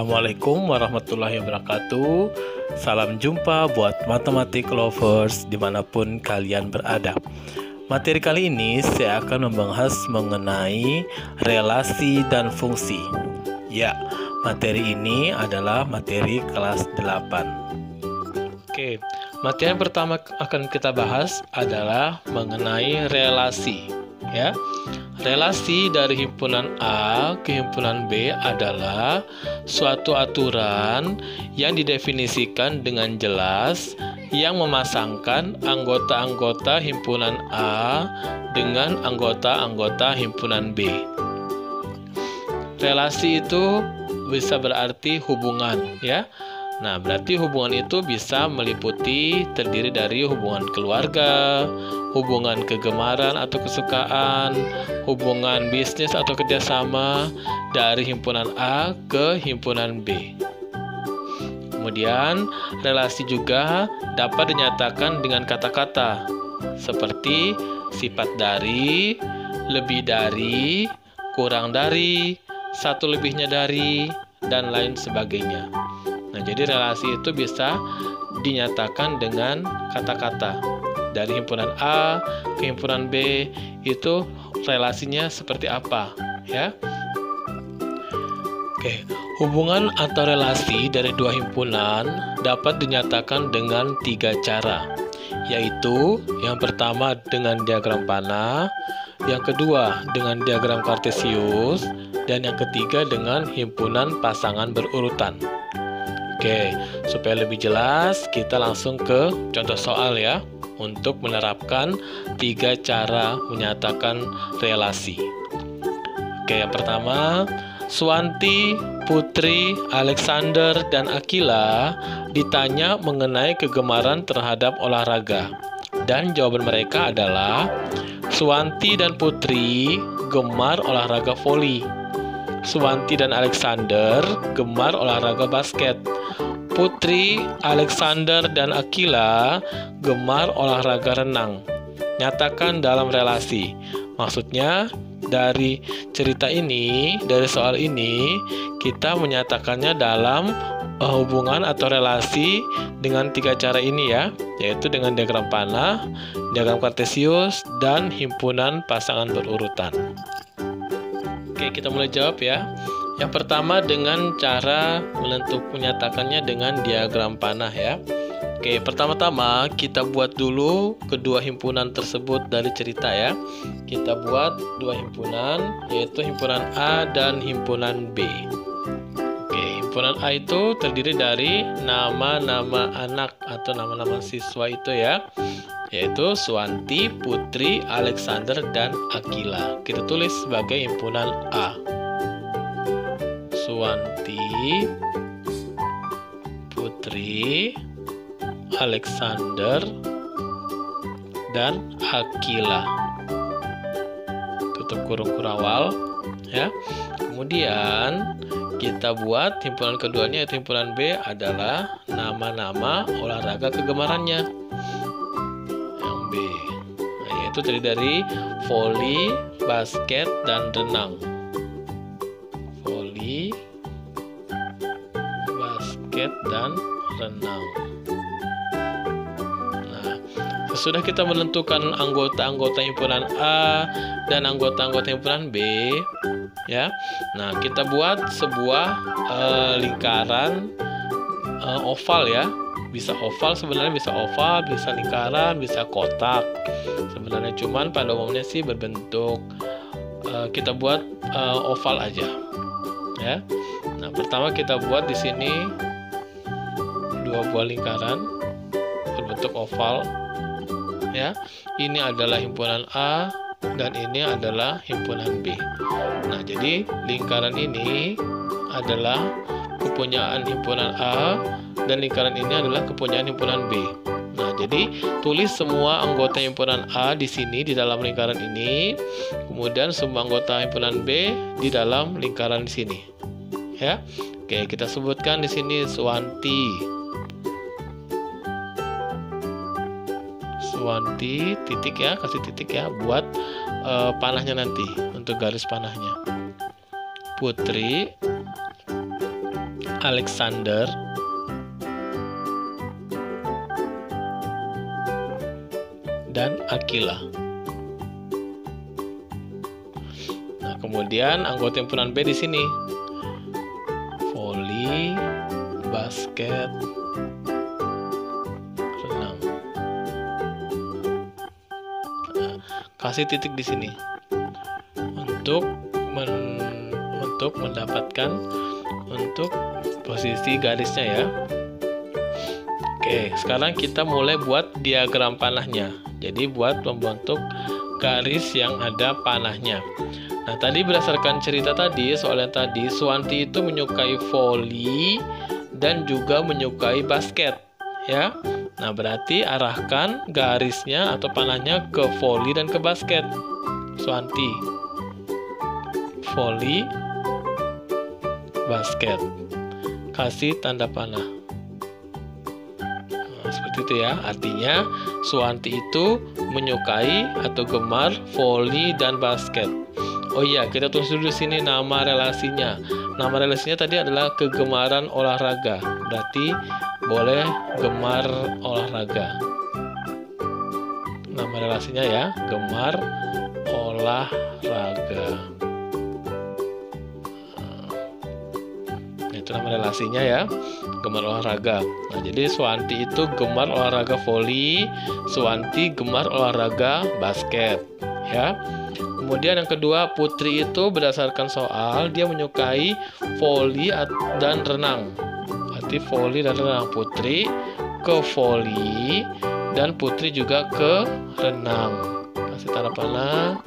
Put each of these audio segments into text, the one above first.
Assalamualaikum warahmatullahi wabarakatuh. Salam jumpa buat matematik lovers dimanapun kalian berada. Materi kali ini saya akan membahas mengenai relasi dan fungsi. Ya, materi ini adalah materi kelas 8. Oke, materi yang pertama akan kita bahas adalah mengenai relasi. Ya, relasi dari himpunan A ke himpunan B adalah suatu aturan yang didefinisikan dengan jelas yang memasangkan anggota-anggota himpunan A dengan anggota-anggota himpunan B. Relasi itu bisa berarti hubungan, ya. Nah, berarti hubungan itu bisa meliputi terdiri dari hubungan keluarga, hubungan kegemaran atau kesukaan, hubungan bisnis atau kerjasama dari himpunan A ke himpunan B. Kemudian, relasi juga dapat dinyatakan dengan kata-kata seperti sifat dari, lebih dari, kurang dari, satu lebihnya dari, dan lain sebagainya. Nah, jadi relasi itu bisa dinyatakan dengan kata-kata. Dari himpunan A ke himpunan B itu relasinya seperti apa, ya? Oke, hubungan atau relasi dari dua himpunan dapat dinyatakan dengan 3 cara, yaitu yang pertama dengan diagram panah, yang kedua dengan diagram kartesius, dan yang ketiga dengan himpunan pasangan berurutan. Oke, supaya lebih jelas, kita langsung ke contoh soal ya, untuk menerapkan 3 cara menyatakan relasi. Oke, yang pertama, Suwanti, Putri, Alexander, dan Akila ditanya mengenai kegemaran terhadap olahraga. Dan jawaban mereka adalah, Suwanti dan Putri gemar olahraga voli. Suwanti dan Alexander gemar olahraga basket. Putri, Alexander, dan Akila gemar olahraga renang. Nyatakan dalam relasi. Maksudnya, dari cerita ini, dari soal ini, kita menyatakannya dalam hubungan atau relasi dengan 3 cara ini ya, yaitu dengan diagram panah, diagram kartesius, dan himpunan pasangan berurutan. Oke, kita mulai jawab ya. Yang pertama dengan cara menyatakannya dengan diagram panah ya. Oke, pertama-tama kita buat dulu kedua himpunan tersebut dari cerita ya. Kita buat 2 himpunan, yaitu himpunan A dan himpunan B. Oke, himpunan A itu terdiri dari nama-nama anak atau nama-nama siswa itu ya, yaitu Suwanti, Putri, Alexander, dan Akila. Kita tulis sebagai himpunan A. Suwanti, Putri, Alexander, dan Akila. Tutup kurung kurawal ya. Kemudian kita buat himpunan keduanya, yaitu himpunan B adalah nama-nama olahraga kegemarannya. Yang B, nah, yaitu terdiri dari voli, basket, dan renang. Voli, basket, dan renang. Nah, sesudah kita menentukan anggota-anggota himpunan A dan anggota-anggota himpunan B, ya. Nah, kita buat sebuah lingkaran oval ya. Bisa oval, sebenarnya bisa oval, bisa lingkaran, bisa kotak. Sebenarnya cuman pada umumnya sih berbentuk kita buat oval aja. Ya. Nah, pertama kita buat di sini 2 buah lingkaran berbentuk oval. Ya. Ini adalah himpunan A dan ini adalah himpunan B. Nah, jadi lingkaran ini adalah kepunyaan himpunan A dan lingkaran ini adalah kepunyaan himpunan B. Nah, jadi tulis semua anggota himpunan A di sini di dalam lingkaran ini, kemudian semua anggota himpunan B di dalam lingkaran di sini. Ya. Oke, kita sebutkan di sini Suwanti. Suwanti, titik ya, kasih titik ya buat panahnya nanti untuk garis panahnya. Putri, Alexander dan Aquila. Nah, kemudian anggota himpunan B di sini. Voli, basket, renang. Nah, kasih titik di sini untuk mendapatkan posisi garisnya ya. Oke, sekarang kita mulai buat diagram panahnya. Jadi buat membentuk garis yang ada panahnya. Nah, tadi berdasarkan cerita tadi, soal yang tadi, Suwanti itu menyukai voli dan juga menyukai basket, ya. Nah, berarti arahkan garisnya atau panahnya ke voli dan ke basket. Suwanti, voli, basket. Kasih tanda panah. Nah, seperti itu ya. Artinya Suwanti itu menyukai atau gemar voli dan basket. Oh iya, kita tulis dulu di sini nama relasinya. Nama relasinya tadi adalah kegemaran olahraga. Berarti boleh gemar olahraga. Nama relasinya ya, gemar olahraga. Nah, itu nama relasinya ya, gemar olahraga. Nah, jadi Suwanti itu gemar olahraga voli, Suwanti gemar olahraga basket, ya. Kemudian yang kedua, Putri itu berdasarkan soal dia menyukai voli dan renang. Berarti voli dan renang. Putri ke voli dan Putri juga ke renang. Kasih tanda panah.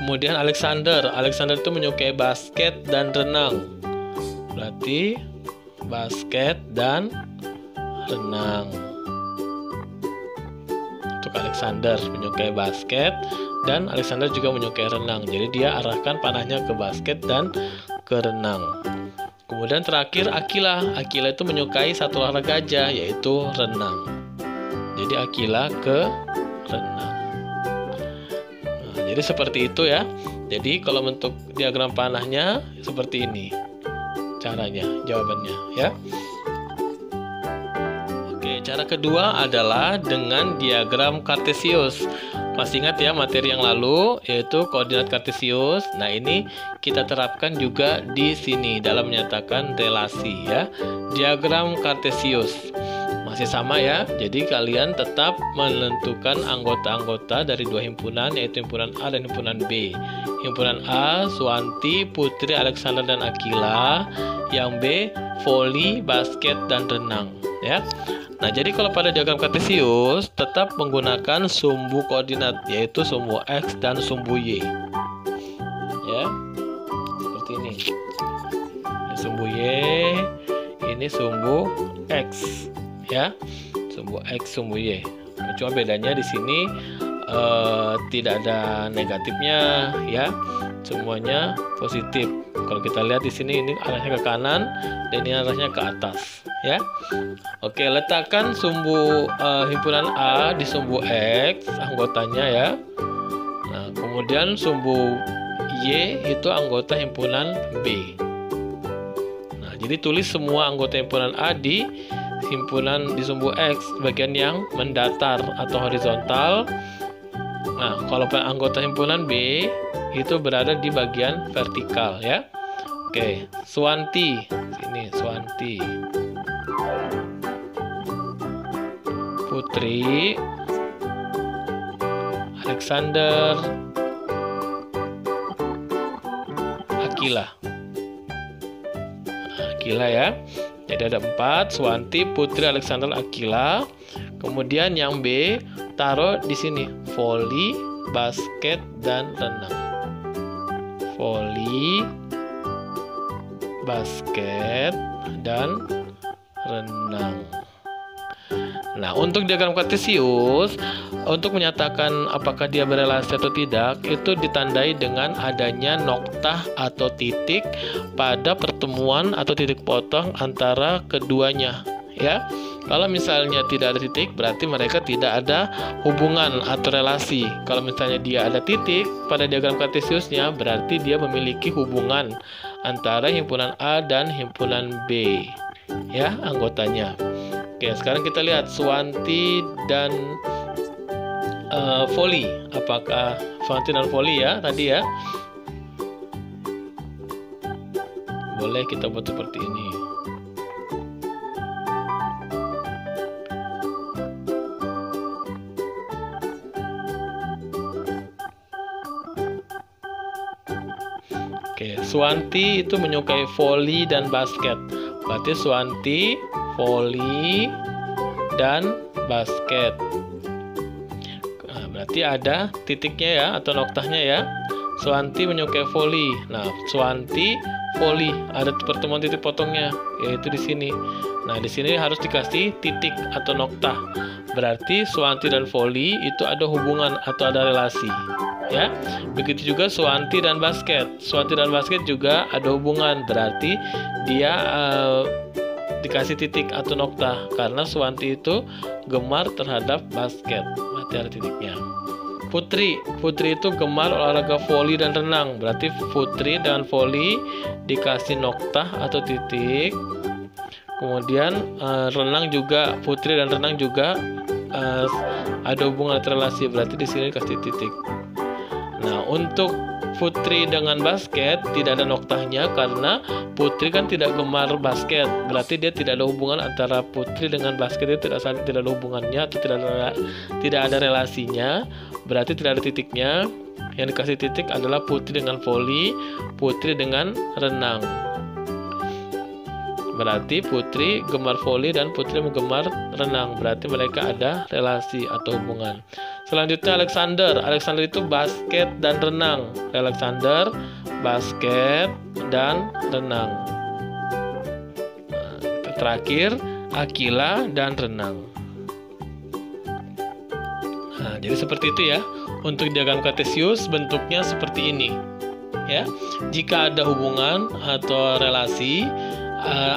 Kemudian Alexander itu menyukai basket dan renang. Berarti basket dan renang. Alexander menyukai basket dan Alexander juga menyukai renang. Jadi dia arahkan panahnya ke basket dan ke renang. Kemudian terakhir Aquila itu menyukai satu olahraga aja, yaitu renang. Jadi Aquila ke renang. Nah, jadi seperti itu ya. Jadi kalau bentuk diagram panahnya seperti ini caranya, jawabannya ya. Cara kedua adalah dengan diagram kartesius. Masih ingat ya materi yang lalu, yaitu koordinat kartesius. Nah, ini kita terapkan juga di sini dalam menyatakan relasi ya. Diagram kartesius masih sama ya. Jadi kalian tetap menentukan anggota-anggota dari dua himpunan, yaitu himpunan A dan himpunan B. Himpunan A, Suwanti, Putri, Alexander dan Aquila. Yang B, voli, basket dan renang ya. Nah, jadi kalau pada diagram kartesius tetap menggunakan sumbu koordinat, yaitu sumbu X dan sumbu Y. Ya. Seperti ini. Ini sumbu Y, ini sumbu X, ya. Sumbu X, sumbu Y. Cuma bedanya di sini tidak ada negatifnya, ya. Semuanya positif. Kalau kita lihat di sini, ini arahnya ke kanan dan ini arahnya ke atas, ya. Oke, letakkan sumbu himpunan A di sumbu X anggotanya ya. Nah, kemudian sumbu Y itu anggota himpunan B. Nah, jadi tulis semua anggota himpunan A di sumbu X, bagian yang mendatar atau horizontal. Nah, kalau anggota himpunan B itu berada di bagian vertikal ya. Oke, Suwanti. Sini Suwanti. Putri, Alexander, Aquila ya. Jadi ada 4, Suwanti, Putri, Alexander, Aquila. Kemudian yang B taruh di sini, voli, basket dan renang. Voli, basket dan renang. Nah, untuk diagram kartesius, untuk menyatakan apakah dia berelasi atau tidak, itu ditandai dengan adanya noktah atau titik pada pertemuan atau titik potong antara keduanya, ya. Kalau misalnya tidak ada titik, berarti mereka tidak ada hubungan atau relasi. Kalau misalnya dia ada titik pada diagram kartesiusnya, berarti dia memiliki hubungan antara himpunan A dan himpunan B, ya, anggotanya. Oke, sekarang kita lihat Suwanti dan Voli. Apakah Suwanti dan Voli ya tadi ya? Boleh kita buat seperti ini. Oke, Suwanti itu menyukai voli dan basket. Berarti Suwanti, voli, dan basket. Nah, berarti ada titiknya ya, atau noktahnya ya. Suwanti menyukai voli. Nah, Suwanti, voli. Ada pertemuan titik potongnya, yaitu di sini. Nah, di sini harus dikasih titik atau noktah. Berarti Suwanti dan voli itu ada hubungan atau ada relasi. Ya, begitu juga Suwanti dan basket. Suwanti dan basket juga ada hubungan, berarti dia dikasih titik atau noktah karena Suwanti itu gemar terhadap basket, berarti ada titiknya. Putri itu gemar olahraga voli dan renang, berarti Putri dan voli dikasih noktah atau titik. Kemudian renang juga, Putri dan renang juga ada hubungan atau relasi, berarti di sini dikasih titik. Nah, untuk Putri dengan basket tidak ada noktahnya karena Putri kan tidak gemar basket. Berarti dia tidak ada hubungan antara Putri dengan basket, itu tidak ada hubungannya atau tidak ada relasinya. Berarti tidak ada titiknya. Yang dikasih titik adalah Putri dengan voli, Putri dengan renang. Berarti Putri gemar voli dan Putri gemar renang. Berarti mereka ada relasi atau hubungan. Selanjutnya Alexander itu basket dan renang. Alexander basket dan renang. Terakhir Akila dan renang. Nah, jadi seperti itu ya. Untuk diagram kartesius bentuknya seperti ini. Ya, jika ada hubungan atau relasi,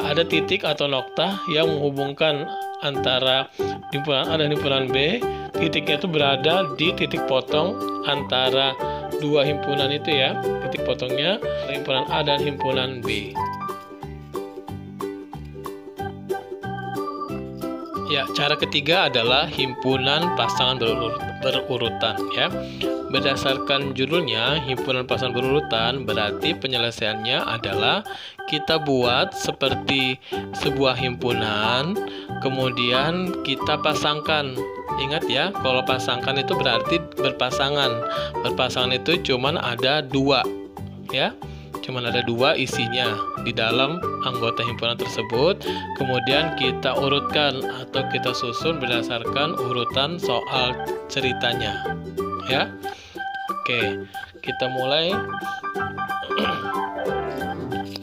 ada titik atau noktah yang menghubungkan antara himpunan A dan himpunan B. Titiknya itu berada di titik potong antara dua himpunan itu ya. Titik potongnya himpunan A dan himpunan B. Ya, cara ketiga adalah himpunan pasangan berurutan ya. Berdasarkan judulnya, himpunan pasangan berurutan, berarti penyelesaiannya adalah kita buat seperti sebuah himpunan, kemudian kita pasangkan. Ingat ya, kalau pasangkan itu berarti berpasangan. Berpasangan itu cuman ada dua ya. Cuman ada dua isinya di dalam anggota himpunan tersebut. Kemudian kita urutkan atau kita susun berdasarkan urutan soal ceritanya. Ya. Oke, kita mulai.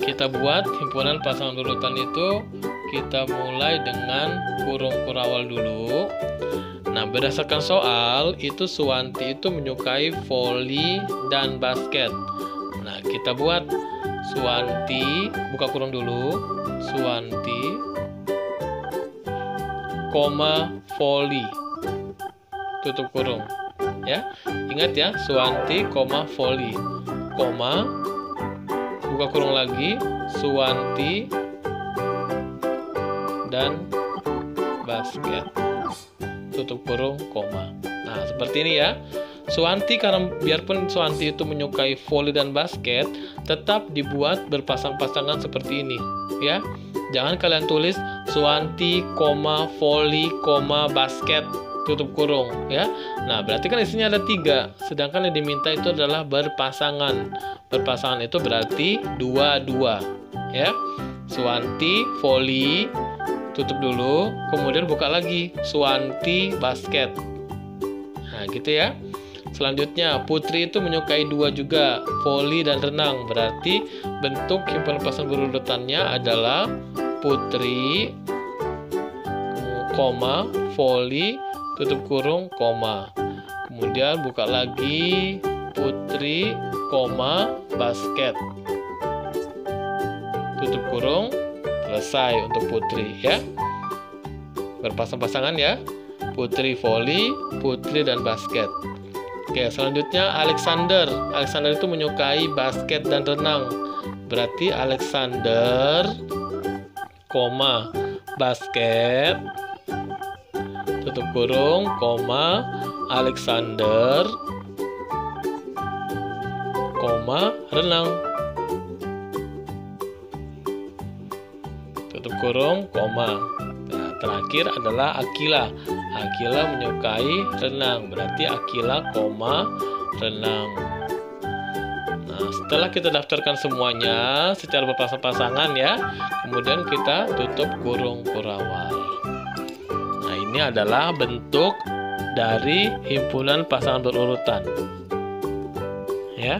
Kita buat himpunan pasangan berurutan itu, kita mulai dengan kurung kurawal dulu. Nah, berdasarkan soal, itu Suwanti itu menyukai voli dan basket. Nah, kita buat Suwanti, buka kurung dulu, Suwanti, voli, tutup kurung. Ya, ingat ya, Suwanti, voli, buka kurung lagi, Suwanti dan basket, tutup kurung, koma. Nah, seperti ini ya. Suwanti, karena biarpun Suwanti itu menyukai voli dan basket, tetap dibuat berpasang-pasangan seperti ini ya. Jangan kalian tulis Suwanti, voli, basket, tutup kurung ya. Nah, berarti kan isinya ada 3, sedangkan yang diminta itu adalah berpasangan. Berpasangan itu berarti 2-2 ya. Suwanti, voli, tutup dulu, kemudian buka lagi Suwanti, basket. Nah, gitu ya. Selanjutnya, Putri itu menyukai 2 juga, voli dan renang. Berarti bentuk himpunan pasangan berurutannya adalah Putri, voli, tutup kurung, koma. Kemudian buka lagi Putri, basket, tutup kurung, selesai untuk Putri ya. Berpasang-pasangan ya. Putri voli, Putri dan basket. Oke, selanjutnya Alexander itu menyukai basket dan renang. berarti Alexander, koma, basket, tutup kurung, koma, Alexander, koma, renang, tutup kurung, koma. Nah, terakhir adalah Akila. Akila menyukai renang, berarti Akila, koma, renang. Nah, setelah kita daftarkan semuanya secara berpasang-pasangan ya, kemudian kita tutup kurung kurawal. Nah, ini adalah bentuk dari himpunan pasangan berurutan. Ya.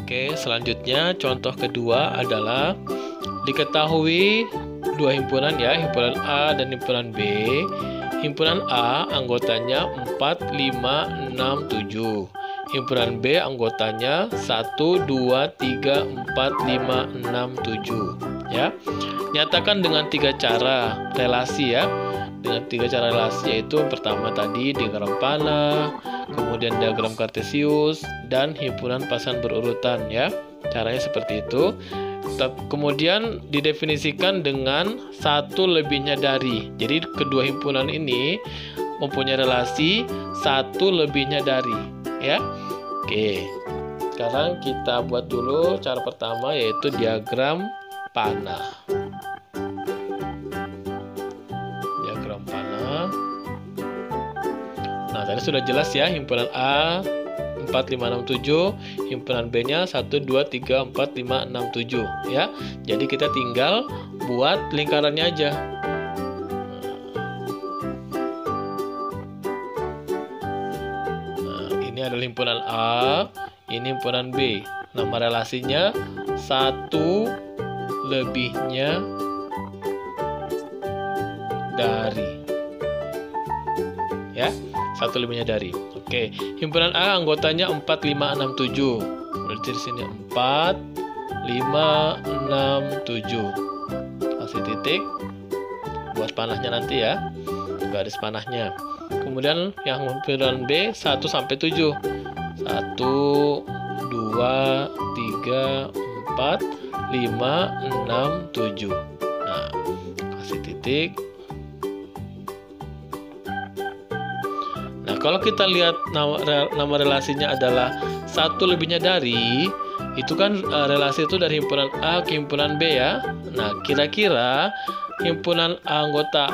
Oke, selanjutnya contoh kedua adalah diketahui dua himpunan ya, himpunan A dan himpunan B. Himpunan A anggotanya 4, 5, 6, 7. Himpunan B anggotanya 1, 2, 3, 4, 5, 6, 7. Ya. Nyatakan dengan 3 cara relasi ya. Dengan 3 cara relasi, yaitu pertama tadi diagram panah, kemudian diagram kartesius, dan himpunan pasangan berurutan ya. Caranya seperti itu. Kemudian didefinisikan dengan satu lebihnya dari. Jadi kedua himpunan ini mempunyai relasi satu lebihnya dari ya. Oke. Sekarang kita buat dulu cara pertama, yaitu diagram panah. Diagram panah. Nah, tadi sudah jelas ya, himpunan A 4, 5, 6, 7, himpunan B-nya 1, 2, 3, 4, 5, 6, 7 ya. Jadi kita tinggal buat lingkarannya aja. Nah, ini adalah himpunan A, ini himpunan B. Nama relasinya satu lebihnya dari. Ya, satu lebihnya dari. Oke, himpunan A anggotanya 4, 5, 6, 7. Berarti di sini 4, 5, 6, 7. Kasih titik buat panahnya nanti ya. Garis panahnya. Kemudian yang himpunan B 1 sampai 7. 1, 2, 3, 4, 5, 6, 7. Nah, kasih titik. Nah, kalau kita lihat nama relasinya adalah satu lebihnya dari, itu kan relasi itu dari himpunan A ke himpunan B ya. Nah, kira-kira himpunan anggota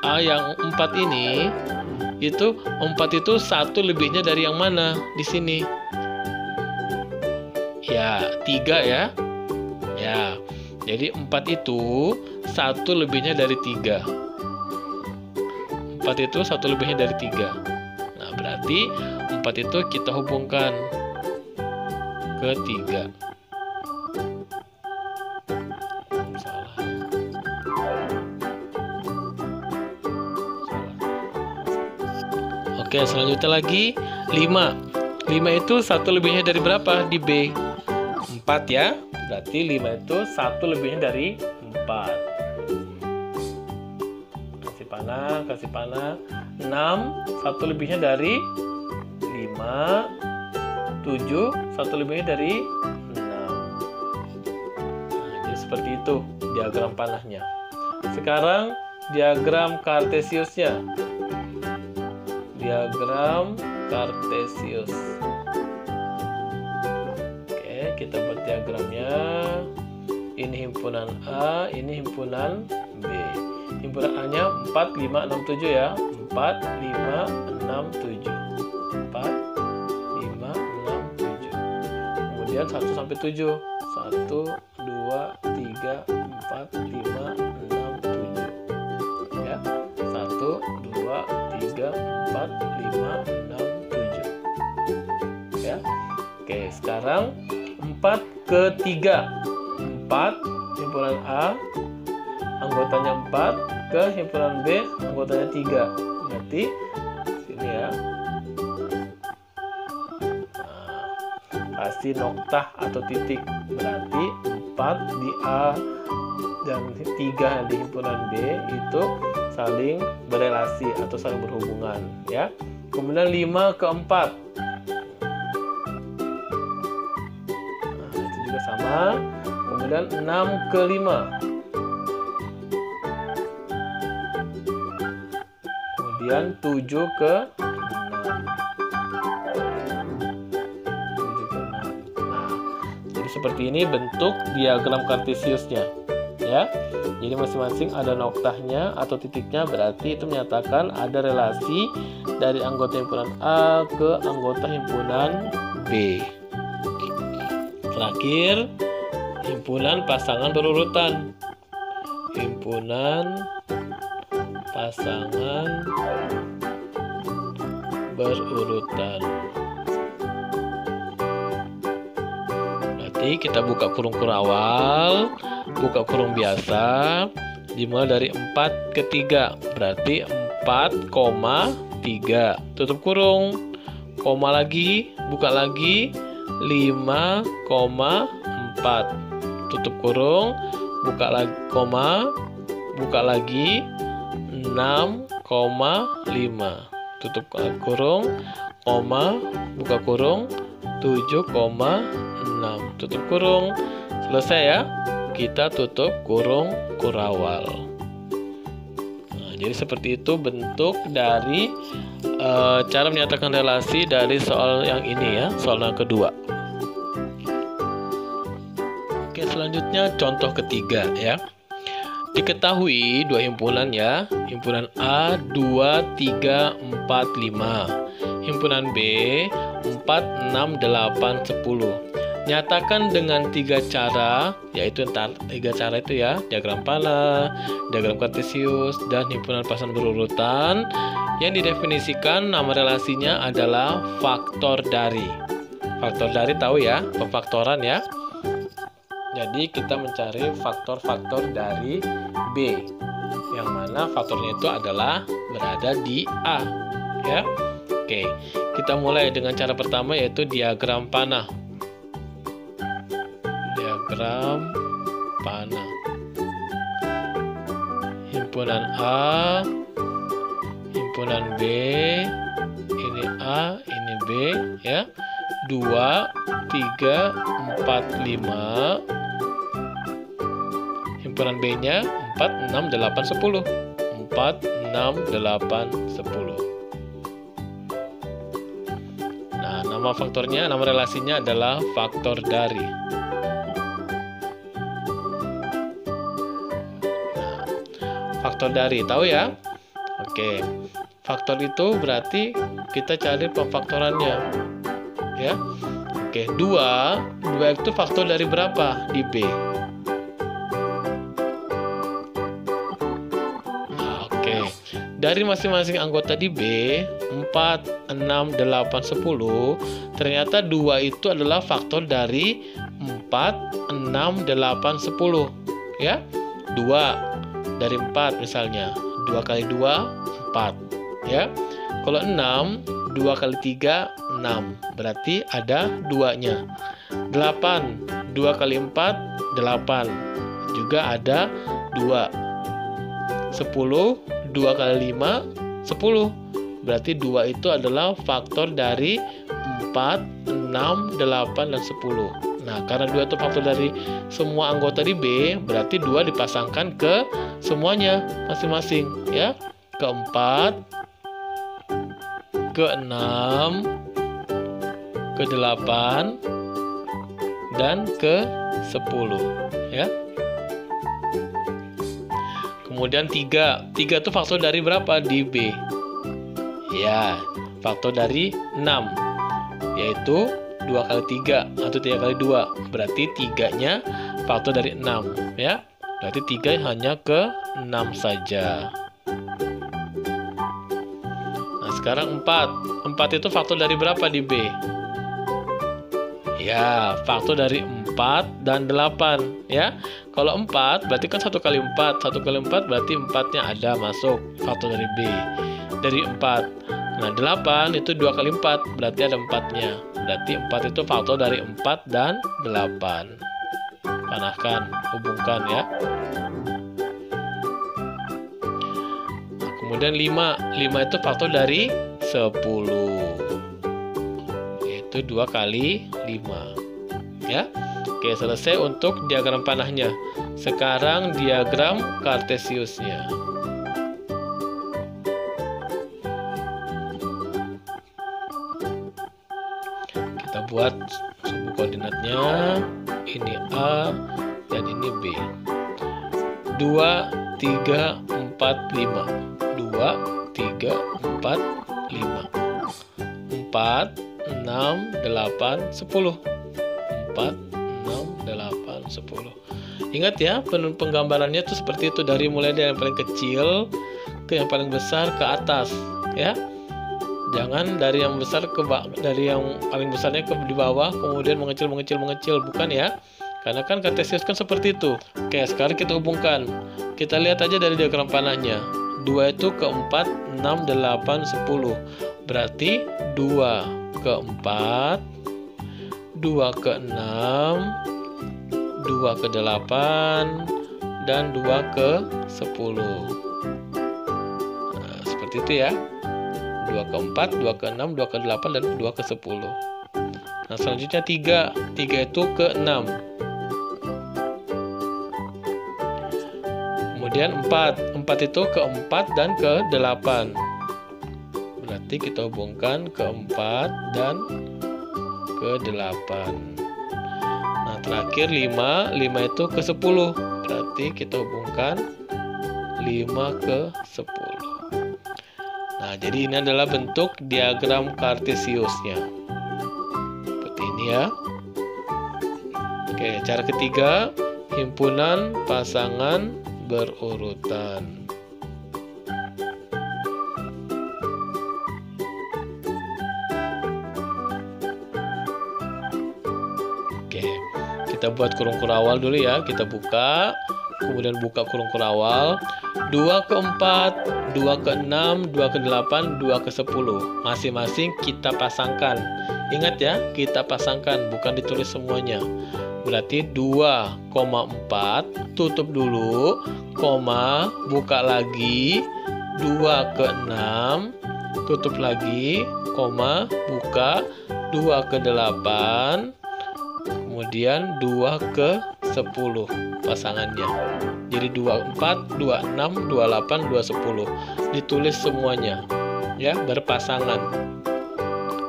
A yang 4 ini, itu 4 itu satu lebihnya dari yang mana di sini? Ya, 3 ya. Ya, jadi 4 itu satu lebihnya dari 3. 4 itu satu lebihnya dari 3. Berarti 4 itu kita hubungkan ke 3. Salah. Oke, selanjutnya lagi 5. 5 itu satu lebihnya dari berapa di B? 4 ya. Berarti 5 itu satu lebihnya dari 4. Kasih panah. 6, satu lebihnya dari 5, 7, satu lebihnya dari 6. Nah, jadi seperti itu diagram panahnya. Sekarang diagram kartesiusnya. Diagram kartesius. Oke, kita buat diagramnya. Ini himpunan A, ini himpunan B. Himpunan A-nya 4, 5, 6, 7 ya. 4, 5, 6, 7. 4, 5, 6, 7. Kemudian 1 sampai 7. 1, 2, 3, 4, 5, 6, 7. Ya. 1, 2, 3, 4, 5, 6, 7. Ya. Oke, sekarang 4 ke 3. 4 himpunan A anggotanya 4 ke himpunan B anggotanya 3. Berarti sini ya. Nah, kasih noktah atau titik. Berarti 4 di A dan 3 di himpunan B itu saling berelasi atau saling berhubungan ya. Kemudian 5 ke 4. Nah, itu juga sama. Kemudian 6 ke 5. Kemudian 7 ke 6. 7 ke 6. Nah, jadi seperti ini bentuk diagram kartesiusnya. Ya. Jadi masing-masing ada noktahnya atau titiknya, berarti itu menyatakan ada relasi dari anggota himpunan A ke anggota himpunan B. Terakhir, himpunan pasangan berurutan. Himpunan pasangan berurutan. Berarti kita buka kurung awal, buka kurung biasa, dimulai dari 4 ke 3, berarti 4,3, tutup kurung, koma lagi, buka lagi, 5,4, tutup kurung, buka lagi, koma, buka lagi, 6,5, tutup kurung, koma, buka kurung, 7,6, tutup kurung. Selesai ya, kita tutup kurung kurawal. Nah, jadi seperti itu bentuk dari cara menyatakan relasi dari soal yang ini ya, soal yang kedua. Oke, selanjutnya contoh ketiga ya. Diketahui dua himpunan ya, himpunan A 2, 3, 4, 5, himpunan B 4, 6, 8, 10. Nyatakan dengan 3 cara, yaitu 3 cara itu ya, diagram panah, diagram kartesius, dan himpunan pasangan berurutan, yang didefinisikan nama relasinya adalah faktor dari. Faktor dari tahu ya, pemfaktoran ya. Jadi kita mencari faktor-faktor dari B, yang mana faktornya itu adalah berada di A ya. Oke, kita mulai dengan cara pertama, yaitu diagram panah. Diagram panah. Himpunan A, himpunan B, ini A, ini B ya. 2, 3, 4, 5. Himpunan B-nya 4, 6, 8, 10. 4, 6, 8, 10. Nah, nama faktornya, nama relasinya adalah faktor dari. Nah, faktor dari, tahu ya? Oke, faktor itu berarti kita cari pemfaktorannya. Ya. Oke, 2 itu faktor dari berapa di B? Nah, oke. Dari masing-masing anggota di B, 4, 6, 8, 10, ternyata 2 itu adalah faktor dari 4, 6, 8, 10. Ya. 2 dari 4 misalnya. 2 kali 2, 4. Ya. Kalau 6, 2 kali 3, 6. Berarti ada 2-nya. 8, 2 kali 4, 8. Juga ada 2. 10, 2 kali 5, 10. Berarti 2 itu adalah faktor dari 4, 6, 8, dan 10. Nah, karena 2 itu faktor dari semua anggota di B, berarti 2 dipasangkan ke semuanya masing-masing. Ya, ke 4, ke 6, ke 8, dan ke 10 ya. Kemudian 3 itu faktor dari berapa di B? Ya, faktor dari 6, yaitu 2 kali 3 atau 3 kali 2. Berarti 3-nya faktor dari 6 ya. Berarti 3 hanya ke 6 saja. Sekarang 4 itu faktor dari berapa di B? Ya, faktor dari 4 dan 8 ya. Kalau 4 berarti kan 1 kali 4. 1 kali 4 berarti 4-nya ada masuk faktor dari B. Dari 4. Nah, 8 itu 2 kali 4 berarti ada 4-nya. Berarti 4 itu faktor dari 4 dan 8. Panahkan, hubungkan ya. Kemudian 5 itu faktor dari 10, yaitu 2 kali 5 ya. Oke, selesai untuk diagram panahnya. Sekarang diagram kartesiusnya. Kita buat sumbu koordinatnya. Ini A dan ini B. 2, 3, 4, 5. 2, 3, 4, 5. 4, 6, 8, 10. 4, 6, 8, 10. Ingat ya, penggambarannya itu seperti itu, dari mulai dari yang paling kecil ke yang paling besar ke atas, ya. Jangan dari yang besar ke dari yang paling besarnya ke di bawah, kemudian mengecil, bukan ya. Karena kan kartesius kan seperti itu. Oke, sekarang kita hubungkan. Kita lihat aja dari diagram panahnya. 2 itu ke 4, 6, 8, 10. Berarti 2 ke 4, 2 ke 6, 2 ke 8, dan 2 ke 10. Nah, seperti itu ya. 2 ke 4, 2 ke 6, 2 ke 8, dan 2 ke 10. Nah, selanjutnya 3. 3 itu ke 6. Kemudian 4. 4 itu ke 4 dan ke 8. Berarti kita hubungkan ke 4 dan ke 8. Nah, terakhir 5. 5 itu ke 10. Berarti kita hubungkan 5 ke 10. Nah, jadi ini adalah bentuk diagram kartesiusnya. Seperti ini ya. Oke, cara ketiga, himpunan pasangan berurutan. Oke, kita buat kurung kurawal dulu ya. Kita buka, kemudian buka kurung kurawal. 2 ke 4, 2 ke 6, 2 ke 8, 2 ke 10. Masing-masing kita pasangkan. Ingat ya, kita pasangkan, bukan ditulis semuanya. Berarti 2,4, tutup dulu, koma, buka lagi, 2 ke 6, tutup lagi, koma, buka, 2 ke 8, kemudian 2 ke 10 pasangannya. Jadi 24, 26, 28, 210. Ditulis semuanya ya, berpasangan.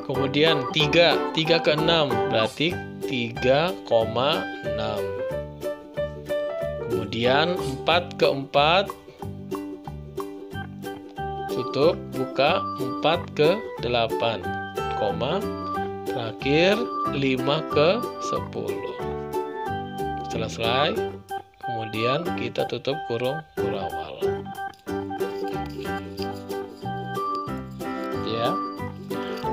Kemudian 3 ke 6 berarti 3,6. Kemudian 4 ke 4, tutup, buka, 4 ke 8, koma, terakhir 5 ke 10. Selesai, kemudian kita tutup kurung kurawal ya.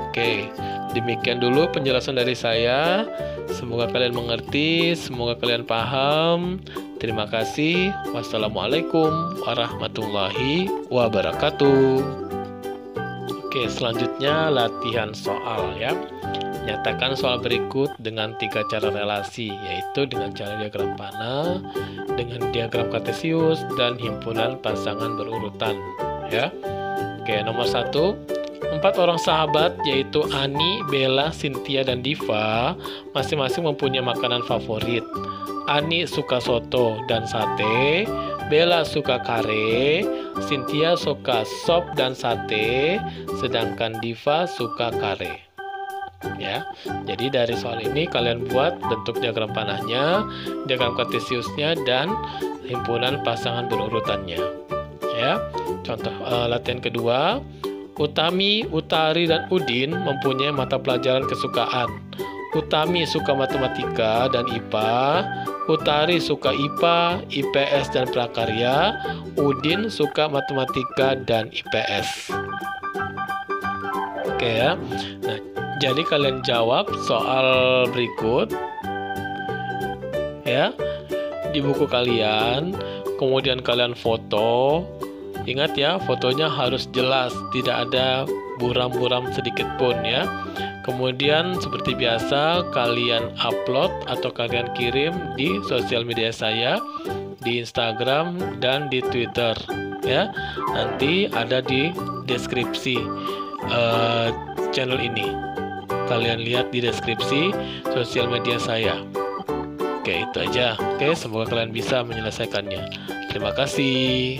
Oke, demikian dulu penjelasan dari saya. Semoga kalian mengerti, semoga kalian paham. Terima kasih. Wassalamualaikum warahmatullahi wabarakatuh. Oke, selanjutnya latihan soal ya. Nyatakan soal berikut dengan 3 cara relasi, yaitu dengan cara diagram panah, dengan diagram kartesius, dan himpunan pasangan berurutan ya. Oke, nomor 1. 4 orang sahabat, yaitu Ani, Bella, Cynthia, dan Diva, masing-masing mempunyai makanan favorit. Ani suka soto dan sate, Bella suka kare, Cynthia suka sop dan sate, sedangkan Diva suka kare. Ya, jadi dari soal ini kalian buat bentuk diagram panahnya, diagram kartesiusnya, dan himpunan pasangan berurutannya. Ya, contoh latihan kedua. Utami, Utari, dan Udin mempunyai mata pelajaran kesukaan. Utami suka matematika dan IPA, Utari suka IPA, IPS, dan prakarya, Udin suka matematika dan IPS. Oke ya. Nah, jadi kalian jawab soal berikut ya di buku kalian, kemudian kalian foto. Ingat ya, fotonya harus jelas, tidak ada buram-buram sedikit pun ya. Kemudian seperti biasa kalian upload atau kalian kirim di sosial media saya, di Instagram dan di Twitter ya. Nanti ada di deskripsi channel ini. Kalian lihat di deskripsi sosial media saya. Oke, itu aja. Oke, semoga kalian bisa menyelesaikannya. Terima kasih.